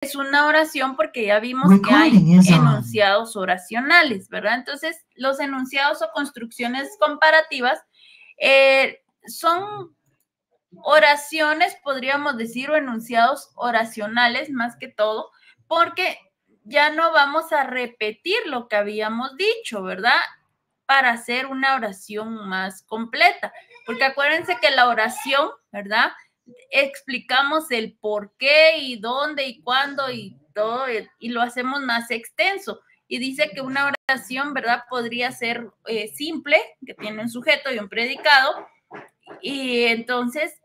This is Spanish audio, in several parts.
es una oración porque ya vimos que hay enunciados oracionales, ¿verdad? Entonces, los enunciados o construcciones comparativas son oraciones, podríamos decir, o enunciados oracionales más que todo, porque ya no vamos a repetir lo que habíamos dicho, ¿verdad? Para hacer una oración más completa. Porque acuérdense que la oración, ¿verdad? Explicamos el por qué y dónde y cuándo y todo, y lo hacemos más extenso. Y dice que una oración, ¿verdad? Podría ser simple, que tiene un sujeto y un predicado, y entonces,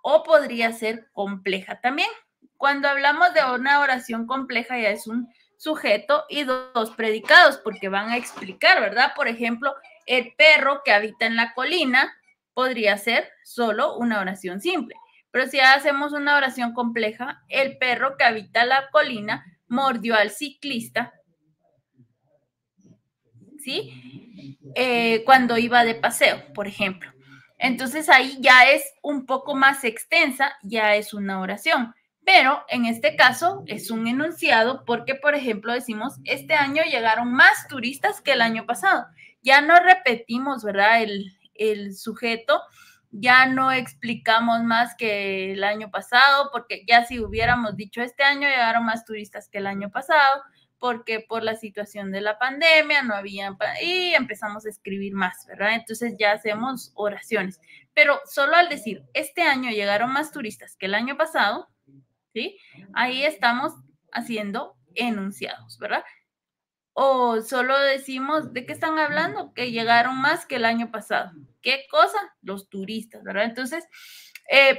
o podría ser compleja también. Cuando hablamos de una oración compleja ya es un sujeto y dos predicados, porque van a explicar, ¿verdad? Por ejemplo, el perro que habita en la colina podría ser solo una oración simple. Pero si hacemos una oración compleja, el perro que habita la colina mordió al ciclista, ¿sí? Cuando iba de paseo, por ejemplo. Entonces ahí ya es un poco más extensa, ya es una oración. Pero en este caso es un enunciado porque, por ejemplo, decimos, este año llegaron más turistas que el año pasado. Ya no repetimos, ¿verdad? El sujeto, ya no explicamos más que el año pasado, porque ya si hubiéramos dicho, este año llegaron más turistas que el año pasado, porque por la situación de la pandemia no había, y empezamos a escribir más, ¿verdad? Entonces ya hacemos oraciones. Pero solo al decir, este año llegaron más turistas que el año pasado, ¿sí? Ahí estamos haciendo enunciados, ¿verdad? O solo decimos, ¿de qué están hablando? Que llegaron más que el año pasado. ¿Qué cosa? Los turistas, ¿verdad? Entonces,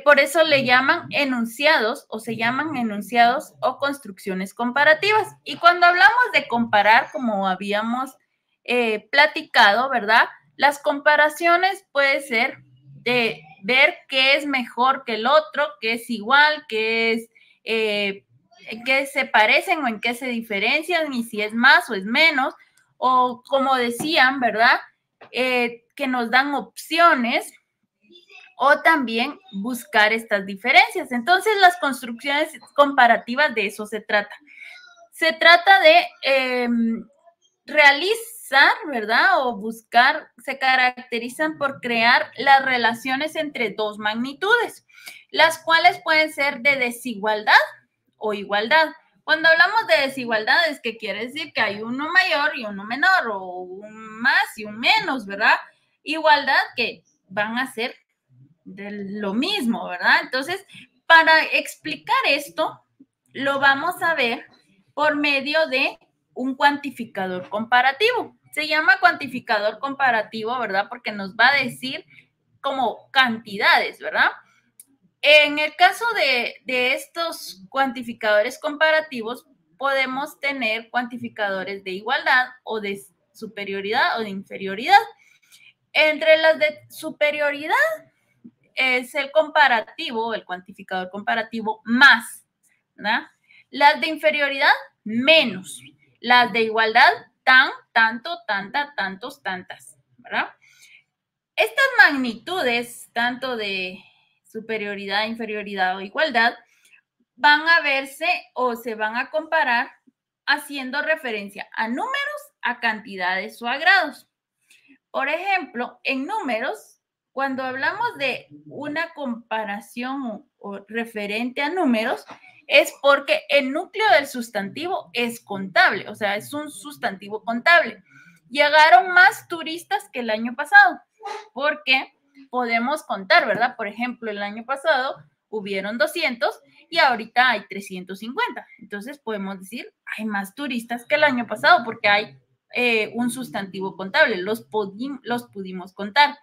por eso le llaman enunciados o se llaman enunciados o construcciones comparativas. Y cuando hablamos de comparar, como habíamos platicado, ¿verdad? Las comparaciones puede ser de ver qué es mejor que el otro, qué es igual, qué es en qué se parecen o en qué se diferencian y si es más o es menos, o como decían, ¿verdad? Que nos dan opciones o también buscar estas diferencias. Entonces, las construcciones comparativas de eso se trata. Se trata de realizar, ¿verdad? O buscar, se caracterizan por crear las relaciones entre dos magnitudes, las cuales pueden ser de desigualdad o igualdad. Cuando hablamos de desigualdad es que quiere decir que hay uno mayor y uno menor, o un más y un menos, ¿verdad? Igualdad que van a ser de lo mismo, ¿verdad? Entonces, para explicar esto, lo vamos a ver por medio de un cuantificador comparativo. Se llama cuantificador comparativo, ¿verdad? Porque nos va a decir como cantidades, ¿verdad? En el caso de estos cuantificadores comparativos, podemos tener cuantificadores de igualdad o de superioridad o de inferioridad. Entre las de superioridad es el comparativo, el cuantificador comparativo más, ¿verdad? Las de inferioridad, menos. Las de igualdad, tan, tanto, tanta, tantos, tantas, ¿verdad? Estas magnitudes, tanto de superioridad, inferioridad o igualdad, van a verse o se van a comparar haciendo referencia a números, a cantidades o a grados. Por ejemplo, en números, cuando hablamos de una comparación o referente a números, es porque el núcleo del sustantivo es contable, o sea, es un sustantivo contable. Llegaron más turistas que el año pasado, porque podemos contar, ¿verdad? Por ejemplo, el año pasado hubieron 200 y ahorita hay 350. Entonces podemos decir, hay más turistas que el año pasado porque hay un sustantivo contable, los pudimos contar.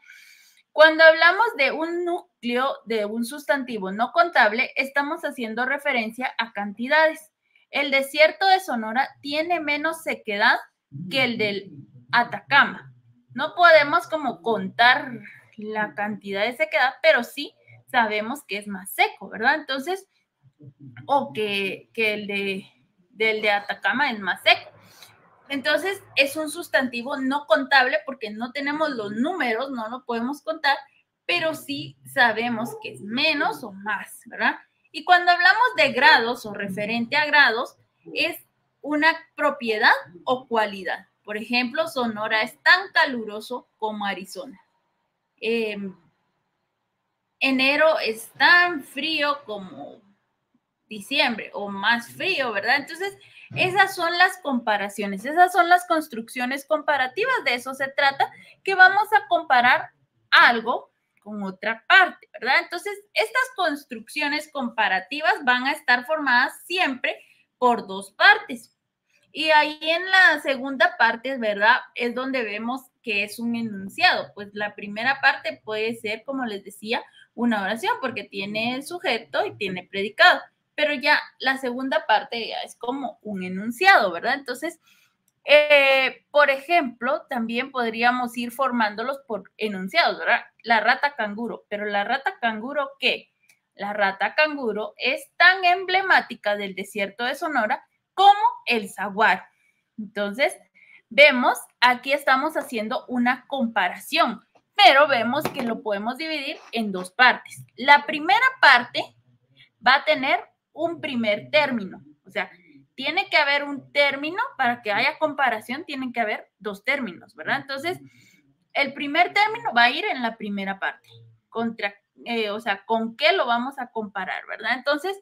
Cuando hablamos de un núcleo de un sustantivo no contable, estamos haciendo referencia a cantidades. El desierto de Sonora tiene menos sequedad que el del Atacama. No podemos como contar la cantidad de sequedad, pero sí sabemos que es más seco, ¿verdad? Entonces, o que el del de Atacama es más seco. Entonces, es un sustantivo no contable porque no tenemos los números, no lo podemos contar, pero sí sabemos que es menos o más, ¿verdad? Y cuando hablamos de grados o referente a grados, es una propiedad o cualidad. Por ejemplo, Sonora es tan caluroso como Arizona. Enero es tan frío como diciembre o más frío, ¿verdad? Entonces, esas son las comparaciones, esas son las construcciones comparativas, de eso se trata, que vamos a comparar algo con otra parte, ¿verdad? Entonces, estas construcciones comparativas van a estar formadas siempre por dos partes. Y ahí en la segunda parte, ¿verdad? Es donde vemos que es un enunciado. Pues la primera parte puede ser, como les decía, una oración porque tiene sujeto y tiene predicado. Pero ya la segunda parte ya es como un enunciado, ¿verdad? Entonces, por ejemplo, también podríamos ir formándolos por enunciados, ¿verdad? La rata canguro. Pero la rata canguro, ¿qué? La rata canguro es tan emblemática del desierto de Sonora como el saguaro. Entonces, vemos, aquí estamos haciendo una comparación, pero vemos que lo podemos dividir en dos partes. La primera parte va a tener un primer término, o sea, tiene que haber un término para que haya comparación, tienen que haber dos términos, ¿verdad? Entonces, el primer término va a ir en la primera parte, o sea, ¿con qué lo vamos a comparar, verdad? Entonces,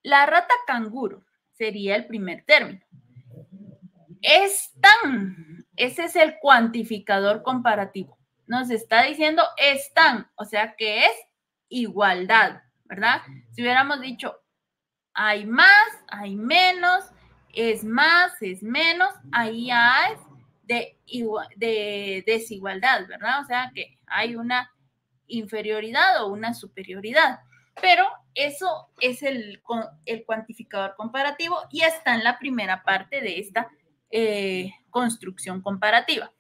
la rata canguro sería el primer término. Ese es el cuantificador comparativo. Nos está diciendo están, o sea que es igualdad, ¿verdad? Si hubiéramos dicho hay más, hay menos, es más, es menos, ahí ya es de desigualdad, ¿verdad? O sea que hay una inferioridad o una superioridad. Pero eso es el cuantificador comparativo y está en la primera parte de esta construcción comparativa.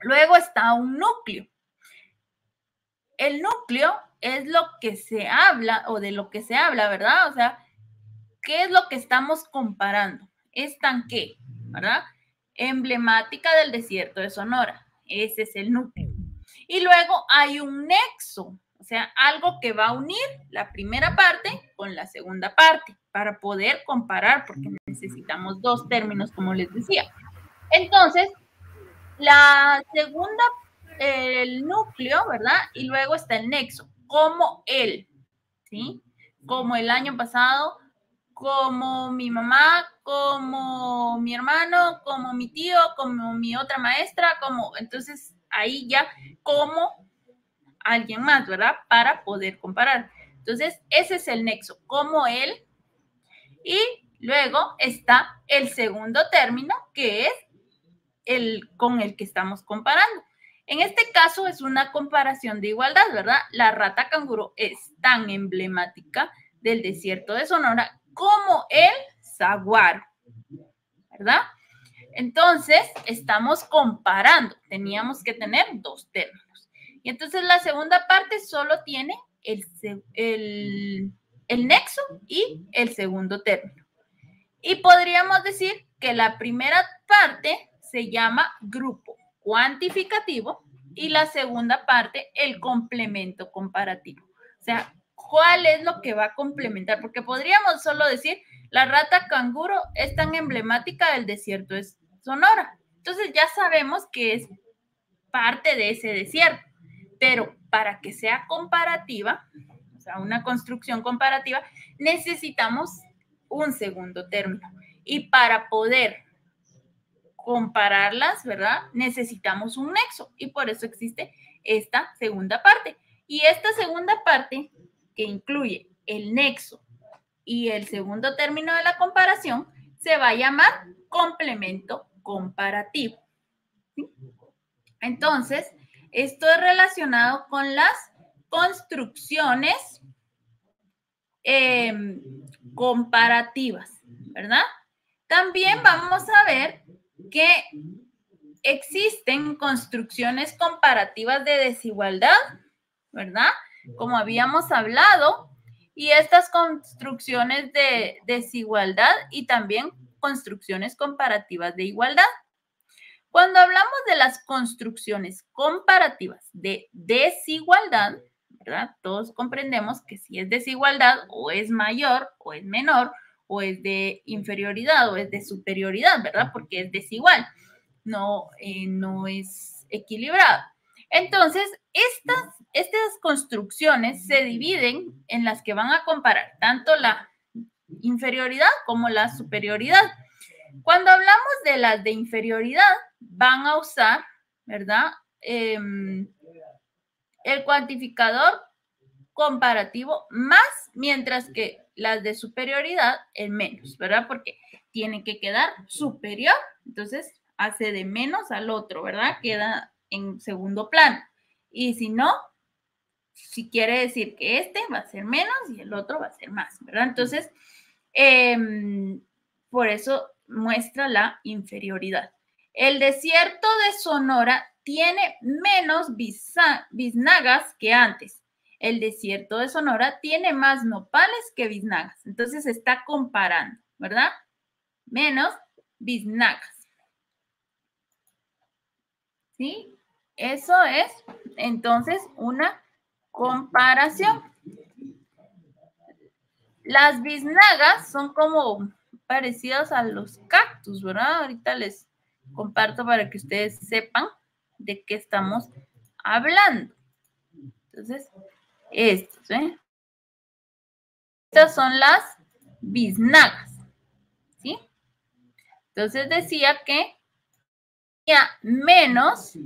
Luego está un núcleo. El núcleo es lo que se habla o de lo que se habla, ¿verdad? O sea, ¿qué es lo que estamos comparando? Estanque, ¿verdad? Emblemática del desierto de Sonora. Ese es el núcleo. Y luego hay un nexo, o sea, algo que va a unir la primera parte con la segunda parte para poder comparar, porque necesitamos dos términos, como les decía. Entonces, la segunda, el núcleo, ¿verdad? Y luego está el nexo, como él, ¿sí? Como el año pasado, como mi mamá, como mi hermano, como mi tío, como mi otra maestra, como, entonces ahí ya como alguien más, ¿verdad? Para poder comparar. Entonces, ese es el nexo, como él. Y luego está el segundo término, que es el con el que estamos comparando. En este caso es una comparación de igualdad, ¿verdad? La rata canguro es tan emblemática del desierto de Sonora como el saguaro, ¿verdad? Entonces, estamos comparando. Teníamos que tener dos términos. Y entonces la segunda parte solo tiene el nexo y el segundo término. Y podríamos decir que la primera parte se llama grupo cuantificativo y la segunda parte el complemento comparativo. O sea, ¿cuál es lo que va a complementar? Porque podríamos solo decir, la rata canguro es tan emblemática del desierto de Sonora. Entonces ya sabemos que es parte de ese desierto, pero para que sea comparativa, o sea, una construcción comparativa, necesitamos un segundo término. Y para poder compararlas, ¿verdad? Necesitamos un nexo y por eso existe esta segunda parte. Y esta segunda parte, que incluye el nexo y el segundo término de la comparación, se va a llamar complemento comparativo. ¿Sí? Entonces, esto es relacionado con las construcciones comparativas, ¿verdad? También vamos a ver que existen construcciones comparativas de desigualdad, ¿verdad? Como habíamos hablado, y estas construcciones de desigualdad y también construcciones comparativas de igualdad. Cuando hablamos de las construcciones comparativas de desigualdad, ¿verdad? Todos comprendemos que si es desigualdad o es mayor o es menor o es de inferioridad o es de superioridad, ¿verdad? Porque es desigual, no es equilibrado. Entonces, estas construcciones se dividen en las que van a comparar tanto la inferioridad como la superioridad. Cuando hablamos de las de inferioridad, van a usar, ¿verdad? El cuantificador comparativo más, mientras que las de superioridad el menos, ¿verdad? Porque tiene que quedar superior, entonces hace de menos al otro, ¿verdad? Queda en segundo plano. Y si no, si quiere decir que este va a ser menos y el otro va a ser más, ¿verdad? Entonces, por eso muestra la inferioridad. El desierto de Sonora tiene menos biznagas que antes. El desierto de Sonora tiene más nopales que biznagas. Entonces está comparando, ¿verdad? Menos biznagas. ¿Sí? Eso es entonces una comparación. Las biznagas son como parecidas a los cactus, ¿verdad? Ahorita les comparto para que ustedes sepan de qué estamos hablando. Entonces, estos, ¿eh? Estas son las biznagas, ¿sí? Entonces decía que tenía menos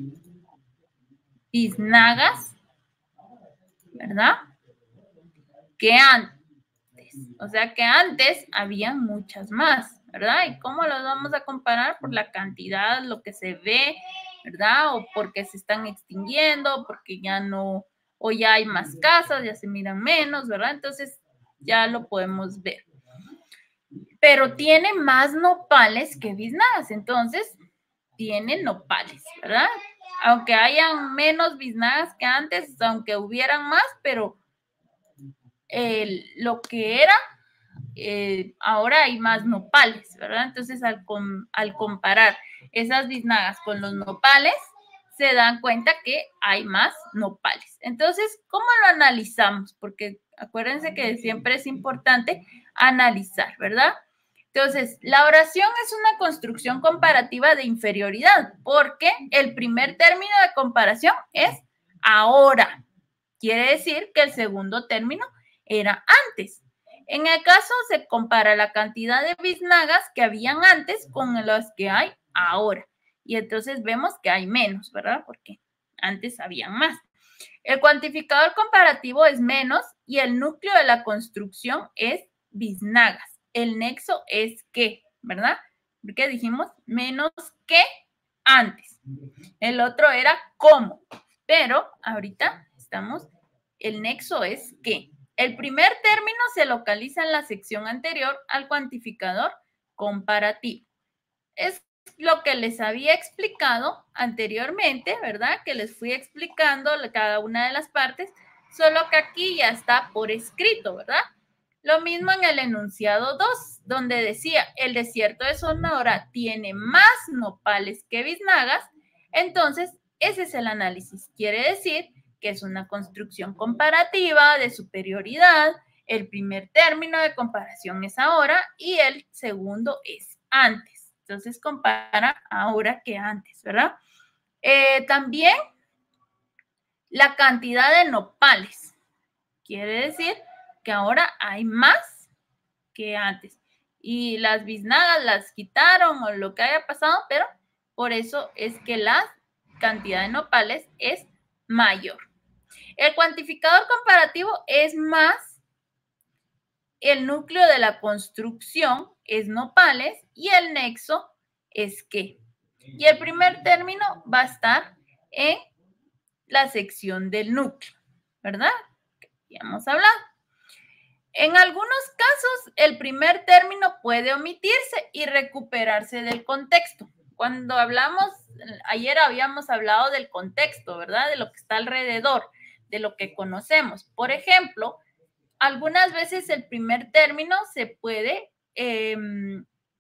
biznagas, ¿verdad? Que antes. O sea que antes había muchas más, ¿verdad? ¿Y cómo las vamos a comparar? Por la cantidad, lo que se ve, ¿verdad? O porque se están extinguiendo, porque ya no, o ya hay más casas, ya se miran menos, ¿verdad? Entonces ya lo podemos ver. Pero tiene más nopales que biznagas, entonces tiene nopales, ¿verdad? Aunque hayan menos biznagas que antes, aunque hubieran más, pero lo que era, ahora hay más nopales, ¿verdad? Entonces, al comparar esas biznagas con los nopales, se dan cuenta que hay más nopales. Entonces, ¿cómo lo analizamos? Porque acuérdense que siempre es importante analizar, ¿verdad? Entonces, la oración es una construcción comparativa de inferioridad, porque el primer término de comparación es ahora. Quiere decir que el segundo término era antes. En el caso se compara la cantidad de biznagas que habían antes con las que hay ahora. Y entonces vemos que hay menos, ¿verdad? Porque antes habían más. El cuantificador comparativo es menos y el núcleo de la construcción es biznagas. El nexo es que, ¿verdad? Porque dijimos menos que antes. El otro era cómo, pero ahorita el nexo es que. El primer término se localiza en la sección anterior al cuantificador comparativo. Es lo que les había explicado anteriormente, ¿verdad? Que les fui explicando cada una de las partes, solo que aquí ya está por escrito, ¿verdad? Lo mismo en el enunciado 2, donde decía, el desierto de Sonora tiene más nopales que biznagas, entonces ese es el análisis. Quiere decir que es una construcción comparativa de superioridad, el primer término de comparación es ahora y el segundo es antes. Entonces compara ahora que antes, ¿verdad? También la cantidad de nopales. Quiere decir que ahora hay más que antes. Y las biznagas las quitaron o lo que haya pasado, pero por eso es que la cantidad de nopales es mayor. El cuantificador comparativo es más, el núcleo de la construcción es nopales y el nexo es que. Y el primer término va a estar en la sección del núcleo, ¿verdad? Ya hemos hablado. En algunos casos, el primer término puede omitirse y recuperarse del contexto. Cuando hablamos, ayer habíamos hablado del contexto, ¿verdad? De lo que está alrededor, de lo que conocemos. Por ejemplo, algunas veces el primer término se puede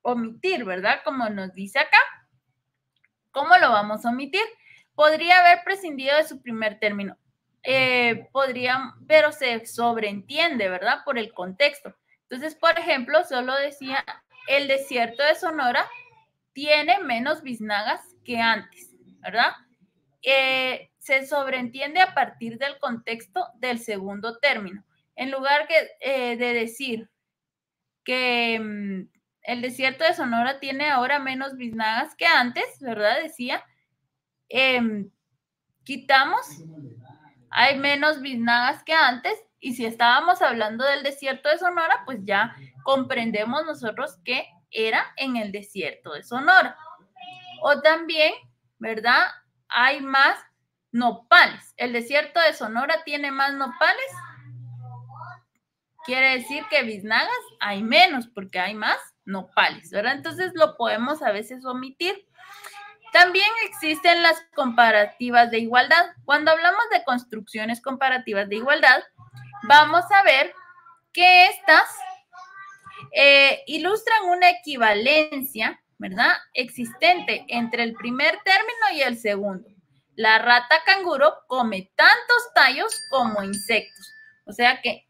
omitir, ¿verdad? Como nos dice acá. ¿Cómo lo vamos a omitir? Podría haber prescindido de su primer término. pero se sobreentiende, ¿verdad? Por el contexto. Entonces, por ejemplo, solo decía, el desierto de Sonora tiene menos biznagas que antes, ¿verdad? Se sobreentiende a partir del contexto del segundo término. En lugar de decir que el desierto de Sonora tiene ahora menos biznagas que antes, ¿verdad? Decía, quitamos, hay menos biznagas que antes, y si estábamos hablando del desierto de Sonora, pues ya comprendemos nosotros que era en el desierto de Sonora. O también, ¿verdad? Hay más nopales. El desierto de Sonora tiene más nopales. Quiere decir que biznagas hay menos porque hay más nopales, ¿verdad? Entonces lo podemos a veces omitir. También existen las comparativas de igualdad. Cuando hablamos de construcciones comparativas de igualdad, vamos a ver que estas ilustran una equivalencia, ¿verdad? Existente entre el primer término y el segundo. La rata canguro come tantos tallos como insectos. O sea que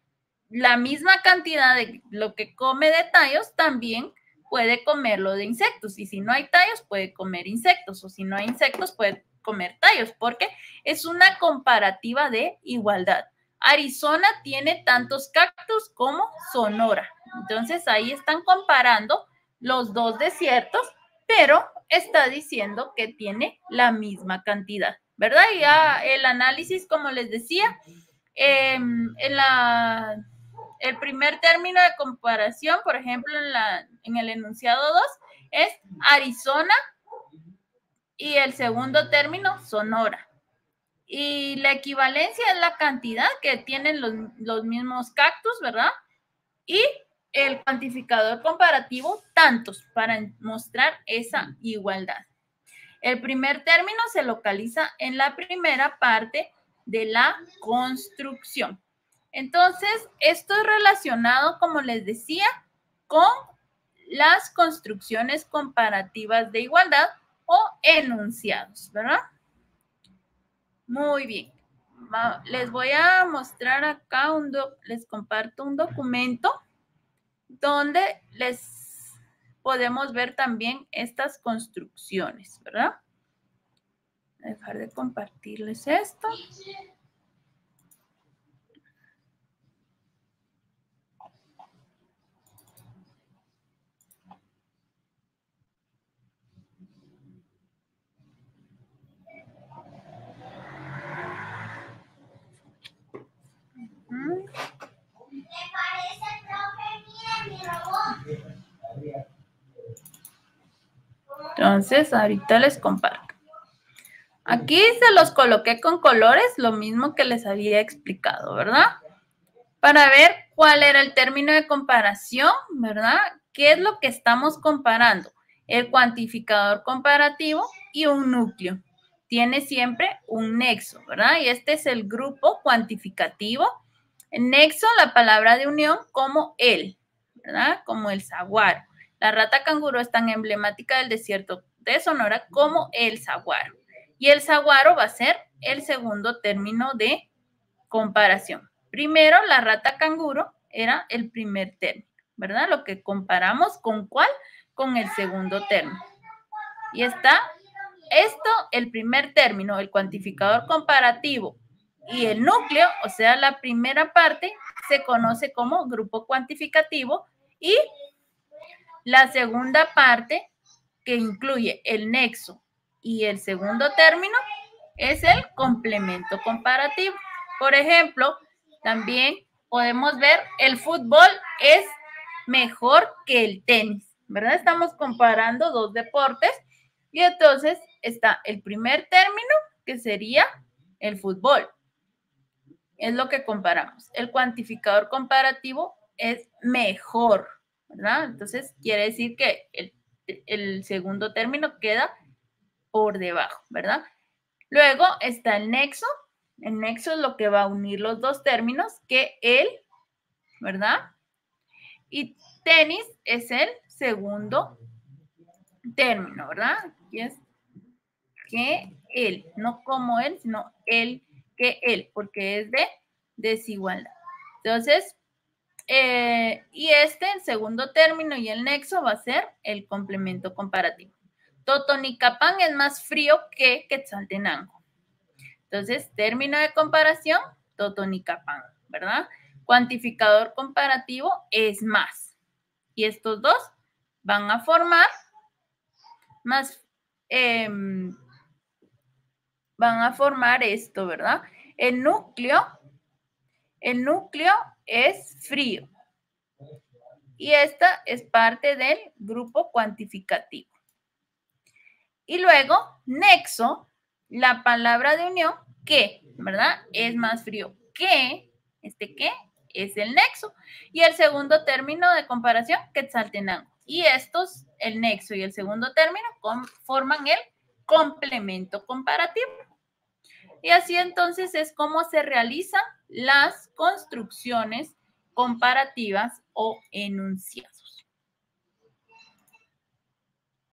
la misma cantidad de lo que come de tallos también puede comerlo de insectos. Y si no hay tallos, puede comer insectos. O si no hay insectos, puede comer tallos, porque es una comparativa de igualdad. Arizona tiene tantos cactus como Sonora. Entonces ahí están comparando los dos desiertos, pero está diciendo que tiene la misma cantidad, ¿verdad? Y ya el análisis, como les decía, el primer término de comparación, por ejemplo, en el enunciado 2, es Arizona y el segundo término, Sonora. Y la equivalencia es la cantidad que tienen los mismos cactus, ¿verdad? Y el cuantificador comparativo, tantos, para mostrar esa igualdad. El primer término se localiza en la primera parte de la construcción. Entonces, esto es relacionado, como les decía, con las construcciones comparativas de igualdad o enunciados, ¿verdad? Muy bien. Les voy a mostrar acá, les comparto un documento donde les podemos ver también estas construcciones, ¿verdad? Voy a dejar de compartirles esto. Entonces, ahorita les comparto. Aquí se los coloqué con colores, lo mismo que les había explicado, ¿verdad? Para ver cuál era el término de comparación, ¿verdad? ¿Qué es lo que estamos comparando? El cuantificador comparativo y un núcleo. Tiene siempre un nexo, ¿verdad? Y este es el grupo cuantificativo. El nexo, la palabra de unión, como el, ¿verdad? Como el saguaro. La rata canguro es tan emblemática del desierto de Sonora como el saguaro. Y el saguaro va a ser el segundo término de comparación. Primero, la rata canguro era el primer término, ¿verdad? Lo que comparamos con ¿cuál? Con el segundo término. Y está esto, el primer término, el cuantificador comparativo y el núcleo, o sea, la primera parte, se conoce como grupo cuantificativo y la segunda parte, que incluye el nexo y el segundo término, es el complemento comparativo. Por ejemplo, también podemos ver el fútbol es mejor que el tenis, ¿verdad? Estamos comparando dos deportes y entonces está el primer término, que sería el fútbol. Es lo que comparamos. El cuantificador comparativo es mejor, ¿verdad? Entonces quiere decir que el segundo término queda por debajo, ¿verdad? Luego está el nexo. El nexo es lo que va a unir los dos términos, que el, ¿verdad? Y tenis es el segundo término, ¿verdad? Aquí es que él, no como él, sino el que el, porque es de desigualdad. Entonces, y el segundo término y el nexo va a ser el complemento comparativo. Totonicapán es más frío que Quetzaltenango. Entonces, término de comparación, Totonicapán, ¿verdad? Cuantificador comparativo es más. Y estos dos van a formar van a formar esto, ¿verdad? El núcleo es frío. Y esta es parte del grupo cuantificativo. Y luego, nexo, la palabra de unión, que, ¿verdad? Es más frío que, que es el nexo. Y el segundo término de comparación, Quetzaltenango. Y estos, el nexo y el segundo término, forman el complemento comparativo. Y así entonces es como se realizan las construcciones comparativas o enunciados.